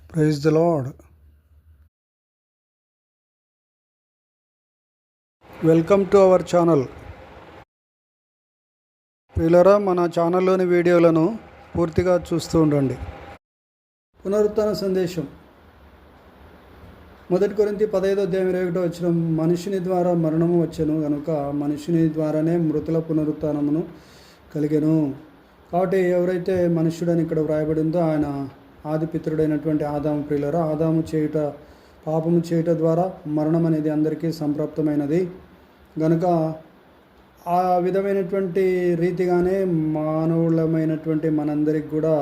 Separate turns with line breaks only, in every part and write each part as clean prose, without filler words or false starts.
Praise the Lord. Welcome to our channel. ప్రియులారా, మన ఛానల్లోని వీడియోలను పూర్తిగా చూస్తూ ఉండండి. పునరుత్థాన సందేశం 1 కొరింథీ 15:21 మనుషుని ద్వారా మరణము వచ్చెను గనుక మనుషుని ద్వారానే మృతుల పునరుత్థానమును కలిగెను. కాబట్టి ఎవరైతే మనుష్యుడని ఇక్కడ వ్రాయబడిందో ఆయన ఆదిపిత్రుడైనటువంటి ఆదాము. ప్రియులారా, పాపము చేయుట ద్వారా మరణం అనేది అందరికీ సంప్రాప్తమైనది గనుక ఆ విధమైనటువంటి రీతిగానే మానవులమైనటువంటి మనందరికి కూడా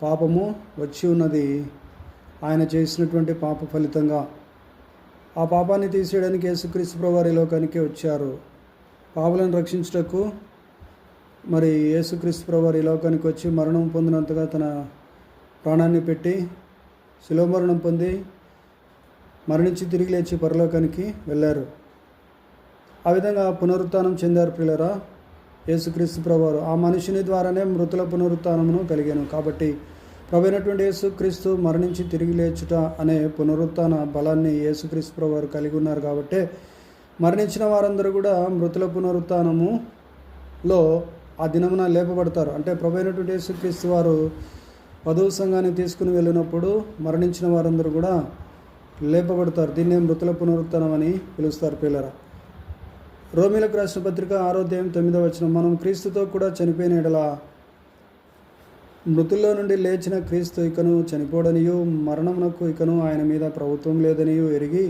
పాపము వచ్చి ఉన్నది. ఆయన చేసినటువంటి పాప ఫలితంగా ఆ పాపాన్ని తీసేయడానికి యేసుక్రీస్తు ప్రభువారు ఈ లోకానికి వచ్చారు. పాపులను రక్షించుటకు మరి యేసుక్రీస్తు ప్రభువారు ఈ లోకానికి వచ్చి మరణం పొందినంతగా తన ప్రాణాన్ని పెట్టి శిలువ మరణం పొంది మరణించి తిరిగి లేచి పరలోకానికి వెళ్ళారు. ఆ విధంగా పునరుత్థానం చెందారు. ప్రియులారా, యేసుక్రీస్తు ప్రభువారు ఆ మనుషుని ద్వారానే మృతుల పునరుత్థానమును కలిగాను. కాబట్టి ప్రభువైనటువంటి యేసుక్రీస్తు మరణించి తిరిగి లేచుట అనే పునరుత్థాన బలాన్ని యేసుక్రీస్తు ప్రభువారు కలిగి ఉన్నారు. కాబట్టి మరణించిన వారందరూ కూడా మృతుల పునరుత్థానములో ఆ దినమున లేపబడతారు. అంటే ప్రభువైనటువంటి యేసుక్రీస్తు వారు వధువు సంఘాన్ని తీసుకుని వెళ్ళినప్పుడు మరణించిన వారందరూ కూడా లేపబడతారు. దీన్నే మృతుల పునరుత్థానం అని పిలుస్తారు. పిల్లరా, రోమీలకు రాసిన పత్రిక 6:9 మనం క్రీస్తుతో కూడా చనిపోయిన ఎడల మృతుల్లో నుండి లేచిన క్రీస్తు ఇకను చనిపోడనియు మరణమునకు ఇకను ఆయన మీద ప్రభుత్వం లేదనియు ఎరిగి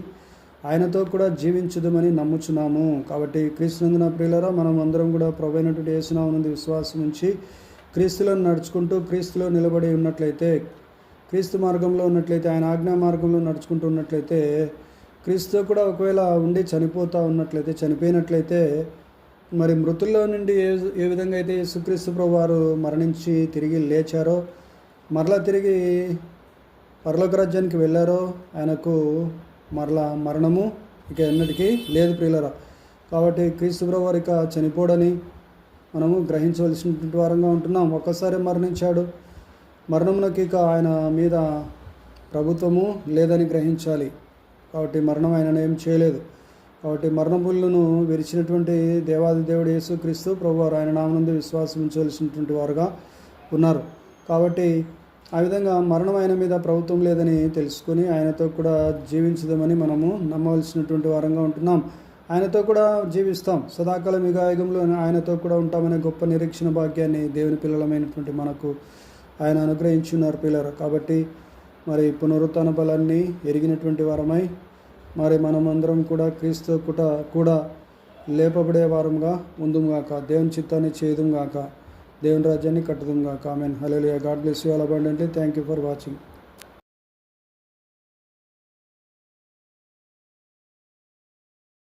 ఆయనతో కూడా జీవించుదమని నమ్ముచున్నాము. కాబట్టి క్రీస్తునందున ప్రియులరా, మనం అందరం కూడా ప్రభువైనటువంటి యేసునామమునందు విశ్వాసం ఉంచి క్రీస్తులో నడుచుకుంటూ క్రీస్తులో నిలబడి ఉన్నట్లయితే, క్రీస్తు మార్గంలో ఉన్నట్లయితే, ఆయన ఆజ్ఞా మార్గంలో నడుచుకుంటూ ఉన్నట్లయితే, క్రీస్తుతో కూడా ఒకవేళ ఉండి చనిపోయినట్లయితే మరి మృతుల్లో నుండి ఏ విధంగా అయితే యేసుక్రీస్తు ప్రభువారు మరణించి తిరిగి లేచారో, మరలా తిరిగి పరలోక రాజ్యానికి వెళ్ళారో, ఆయనకు మరలా మరణము ఇక ఎన్నటికీ లేదు. ప్రియులరా, కాబట్టి క్రీస్తు ప్రభువారు ఇక చనిపోడని మనము గ్రహించవలసినటువంటి వారంగా ఉంటున్నాం. ఒక్కసారి మరణించాడు, మరణమునకి ఇక ఆయన మీద ప్రభుత్వము లేదని గ్రహించాలి. కాబట్టి మరణం ఆయన ఏం చేయలేదు. కాబట్టి మరణములను విరిచినటువంటి దేవాది దేవుడు యేసుక్రీస్తు ప్రభువారు ఆయన నామమునందు విశ్వాసం ఉంచవలసినటువంటి వారుగా ఉన్నారు. కాబట్టి ఆ విధంగా మరణం ఆయన మీద ప్రభుత్వం లేదని తెలుసుకొని ఆయనతో కూడా జీవించదామని మనము నమ్మవలసినటువంటి వారంగా ఉంటున్నాం. ఆయనతో కూడా జీవిస్తాం, సదాకాలం యుగాయుగంలో ఆయనతో కూడా ఉంటామనే గొప్ప నిరీక్షణ భాగ్యాన్ని దేవుని పిల్లలమైనటువంటి మనకు ఆయన అనుగ్రహించున్నారు. పిల్లలు, కాబట్టి మరి పునరుత్థాన బలాన్ని ఎరిగినటువంటి వారమై మరి మనమందరం కూడా క్రీస్తు కూడా లేపబడే వారంగా ఉందుగాక, దేవుని చిత్తాన్ని చేయదుగాక, దేవుని రాజ్యాన్ని కట్టుదుగాక. Amen. Hallelujah. God bless you all abundantly. Thank you for watching.